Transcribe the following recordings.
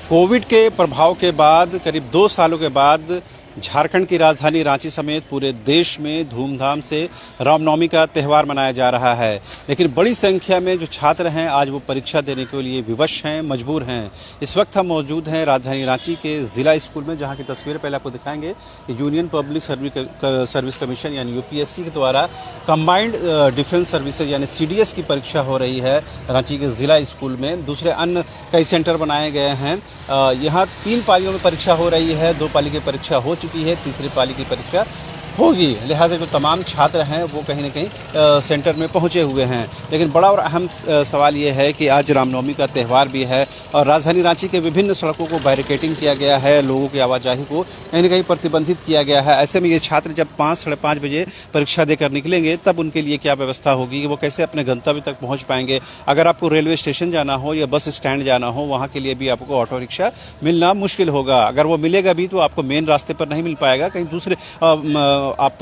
Covid के प्रभाव के बाद करीब 2 सालों के बाद झारखंड की राजधानी रांची समेत पूरे देश में धूमधाम से रामनवमी का त्यौहार मनाया जा रहा है। लेकिन बड़ी संख्या में जो छात्र हैं आज वो परीक्षा देने के लिए विवश हैं, मजबूर हैं। इस वक्त हम मौजूद हैं राजधानी रांची के ज़िला स्कूल में, जहां की तस्वीरें पहले आपको दिखाएंगे। यूनियन पब्लिक सर्विस कमीशन यानी यूपीएससी के द्वारा कंबाइंड डिफेंस सर्विसेज यानी सीडीएस की परीक्षा हो रही है रांची के ज़िला स्कूल में। दूसरे अन्य कई सेंटर बनाए गए हैं। यहाँ 3 पालियों में परीक्षा हो रही है। 2 पाली की परीक्षा हो चुकी है, तीसरी पाली की परीक्षा होगी। लिहाजा जो तमाम छात्र हैं वो कहीं न कहीं सेंटर में पहुंचे हुए हैं। लेकिन बड़ा और अहम सवाल ये है कि आज रामनवमी का त्यौहार भी है और राजधानी रांची के विभिन्न सड़कों को बैरिकेडिंग किया गया है, लोगों की आवाजाही को कहीं न कहीं प्रतिबंधित किया गया है। ऐसे में ये छात्र जब 5 साढ़े 5 बजे परीक्षा देकर निकलेंगे तब उनके लिए क्या व्यवस्था होगी, वो कैसे अपने गंतव्य तक पहुँच पाएंगे। अगर आपको रेलवे स्टेशन जाना हो या बस स्टैंड जाना हो, वहाँ के लिए भी आपको ऑटो रिक्शा मिलना मुश्किल होगा। अगर वो मिलेगा भी तो आपको मेन रास्ते पर नहीं मिल पाएगा, कहीं आप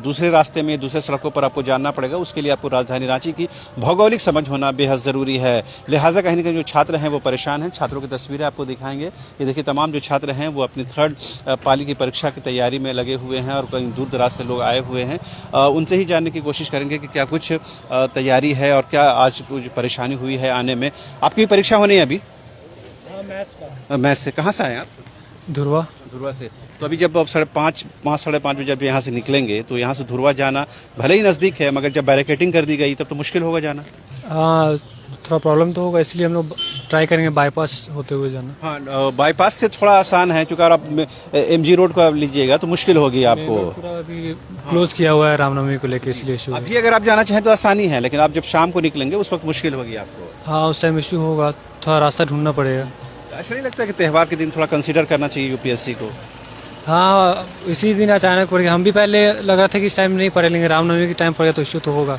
दूसरे रास्ते में दूसरे सड़कों पर आपको जानना पड़ेगा। उसके लिए आपको राजधानी रांची की भौगोलिक समझ होना बेहद ज़रूरी है। लिहाजा कहीं न कहीं जो छात्र हैं वो परेशान हैं। छात्रों की तस्वीरें आपको दिखाएंगे। ये देखिए, तमाम जो छात्र हैं वो अपनी 3rd पाली की परीक्षा की तैयारी में लगे हुए हैं और कहीं दूर दराज से लोग आए हुए हैं। उनसे ही जानने की कोशिश करेंगे कि क्या कुछ तैयारी है और क्या आज कुछ परेशानी हुई है आने में। आपकी परीक्षा होनी है अभी? मैथ्स से। कहाँ से आए आप? धुरवा से। तो अभी जब आप 5 साढ़े 5 बजे जब यहाँ से निकलेंगे तो यहाँ से धुरवा जाना भले ही नज़दीक है, मगर जब बैरिकेडिंग कर दी गई तब तो मुश्किल होगा जाना। थोड़ा प्रॉब्लम तो होगा, इसलिए हम लोग ट्राई करेंगे बाईपास होते हुए जाना। हाँ, बाईपास से थोड़ा आसान है, क्योंकि अगर आप एमजी रोड को लीजिएगा तो मुश्किल होगी आपको। पूरा अभी क्लोज किया हुआ है रामनवमी को लेकर, इसलिए इशू। अभी अगर आप जाना चाहें तो आसानी है, लेकिन आप जब शाम को निकलेंगे उस वक्त मुश्किल होगी आपको। हाँ, उस टाइम इशू होगा, थोड़ा रास्ता ढूंढना पड़ेगा। ऐसा नहीं लगता कि त्यौहार के दिन थोड़ा कंसीडर करना चाहिए यूपीएससी को? हाँ, इसी दिन अचानक पड़ गया। हम भी पहले लगा था कि इस टाइम नहीं पढ़े, लेकिन रामनवमी के टाइम पड़ेगा तो इशू तो होगा।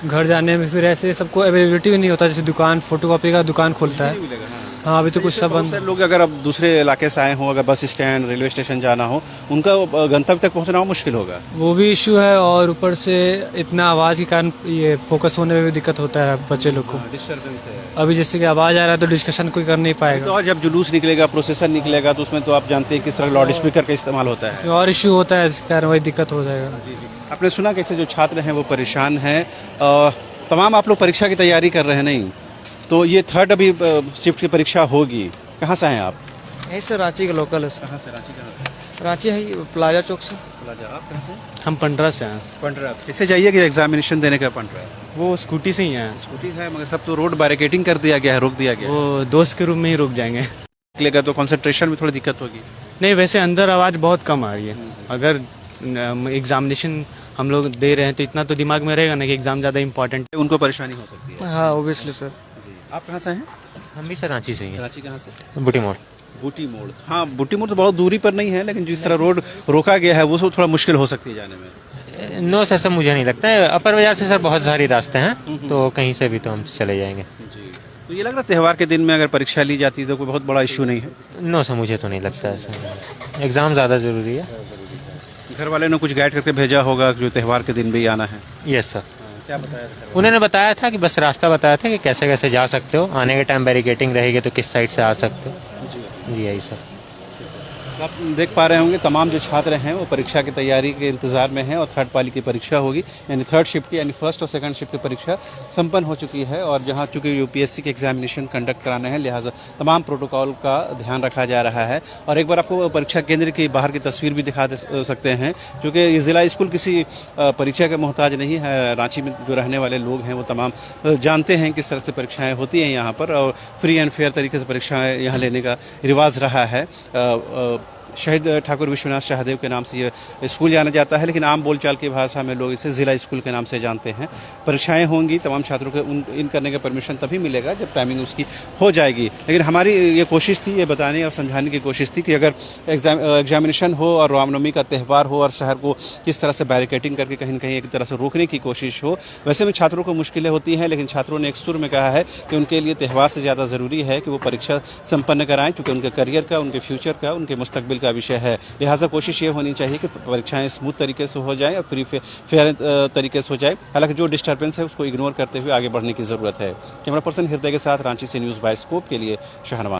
घर जाने में फिर ऐसे सबको अवेलेबिलिटी भी नहीं होता, जैसे दुकान फोटोकॉपी का दुकान खोलता है। हाँ, अभी तो कुछ सब बंद। लोग अगर अब दूसरे इलाके से आए हों, अगर बस स्टैंड रेलवे स्टेशन जाना हो, उनका गंतव्य तक पहुंचना हो मुश्किल होगा। वो भी इशू है और ऊपर से इतना आवाज़ के कारण ये फोकस होने में भी दिक्कत होता है बच्चे लोग को। डिस्टर्बेंस है। अभी जैसे कि आवाज़ आ रहा है तो डिस्कशन कोई कर नहीं पाएगा। तो और जब जुलूस निकलेगा, प्रोसेसर निकलेगा, तो उसमें तो आप जानते हैं किस तरह लाउड स्पीकर का इस्तेमाल होता है। और इशू होता है, इस कारण वही दिक्कत हो जाएगा। आपने सुना कैसे जो छात्र हैं वो परेशान हैं। तमाम आप लोग परीक्षा की तैयारी कर रहे हैं नहीं? तो ये 3rd अभी शिफ्ट की परीक्षा होगी। कहाँ से हैं आप? यही सर, रांची के लोकल है सर। कहाँ से? रांची कहाँ से? रांची है प्लाजा चौक से। प्लाजा। आप कहाँ से? हम पंडरा से हैं। पंडरा। कैसे जाइए कि एग्जामिनेशन देने का पंडरा? वो स्कूटी से ही हैं। स्कूटी है, मगर सब तो रोड बैरिकेडिंग कर दिया गया है, रोक दिया गया है। वो दोस्त के रूम में ही रुक जाएंगे। निकलेगा तो कंसंट्रेशन में थोड़ी दिक्कत होगी। नहीं, वैसे अंदर आवाज़ बहुत कम आ रही है। अगर एग्जामिनेशन हम लोग दे रहे हैं तो इतना तो दिमाग में रहेगा ना कि एग्जाम ज़्यादा इंपॉर्टेंट है। उनको परेशानी हो सकती है। हाँ, ओबियसली सर। आप कहाँ से हैं? हम भी सर रांची से ही हैं। रांची कहाँ से? बूटी मोड़। बूटी मोड़। हाँ, बूटी मोड़ तो बहुत दूरी पर नहीं है, लेकिन जिस तरह रोड रोका गया है वो सब थोड़ा मुश्किल हो सकती है जाने में। नो सर, मुझे नहीं लगता है। अपर बाजार से सर बहुत सारे रास्ते हैं, तो कहीं से भी तो हम चले जाएंगे। जी। तो ये लग रहा है त्यौहार के दिन में अगर परीक्षा ली जाती तो कोई बहुत बड़ा इशू नहीं है? नो सर, मुझे तो नहीं लगता है सर। एग्ज़ाम ज़्यादा ज़रूरी है। घर वाले ने कुछ गाइड करके भेजा होगा जो त्यौहार के दिन भी आना है? Yes sir. क्या बताया था? उन्होंने बताया था कि बस रास्ता बताया था कि कैसे कैसे जा सकते हो, आने के टाइम बैरिकेडिंग रहेगी तो किस साइड से आ सकते हो। जी यही सर। आप देख पा रहे होंगे तमाम जो छात्र हैं वो परीक्षा की तैयारी के इंतजार में हैं और 3rd पाली की परीक्षा होगी, यानी 3rd शिफ्ट की, यानी 1st और 2nd शिफ्ट की परीक्षा संपन्न हो चुकी है। और जहां चूंकि यूपीएससी के एग्जामिनेशन कंडक्ट कराने हैं, लिहाजा तमाम प्रोटोकॉल का ध्यान रखा जा रहा है। और एक बार आपको परीक्षा केंद्र की बाहर की तस्वीर भी दिखा सकते हैं, क्योंकि ये ज़िला स्कूल किसी परिचय का मोहताज नहीं है। रांची में जो रहने वाले लोग हैं वो तमाम जानते हैं किस तरह से परीक्षाएँ होती हैं यहाँ पर, और फ्री एंड फेयर तरीके से परीक्षाएँ यहाँ लेने का रिवाज रहा है। शहीद ठाकुर विश्वनाथ शाहदेव के नाम से ये स्कूल जाना जाता है, लेकिन आम बोलचाल की भाषा में लोग इसे ज़िला स्कूल के नाम से जानते हैं। परीक्षाएं होंगी, तमाम छात्रों को इन करने का परमिशन तभी मिलेगा जब टाइमिंग उसकी हो जाएगी। लेकिन हमारी ये कोशिश थी, ये बताने और समझाने की कोशिश थी कि अगर एग्जामिनेशन हो और रामनवमी का त्यौहार हो और शहर को किस तरह से बैरिकेडिंग करके कहीं न कहीं एक तरह से रोकने की कोशिश हो। वैसे में छात्रों को मुश्किलें होती हैं, लेकिन छात्रों ने एक सुर में कहा है कि उनके लिए त्यौहार से ज़्यादा ज़रूरी है कि वो परीक्षा संपन्न कराएं, क्योंकि उनके करियर का, उनके फ्यूचर का, उनके मुस्तकबिल का विषय है। लिहाजा कोशिश ये होनी चाहिए कि परीक्षाएं स्मूथ तरीके से हो जाएं और फ्री फेयर तरीके से हो जाए। हालांकि जो डिस्टर्बेंस है उसको इग्नोर करते हुए आगे बढ़ने की ज़रूरत है। कैमरा पर्सन हृदय के साथ रांची से न्यूज़ बाय स्कोप के लिए शहनवाज।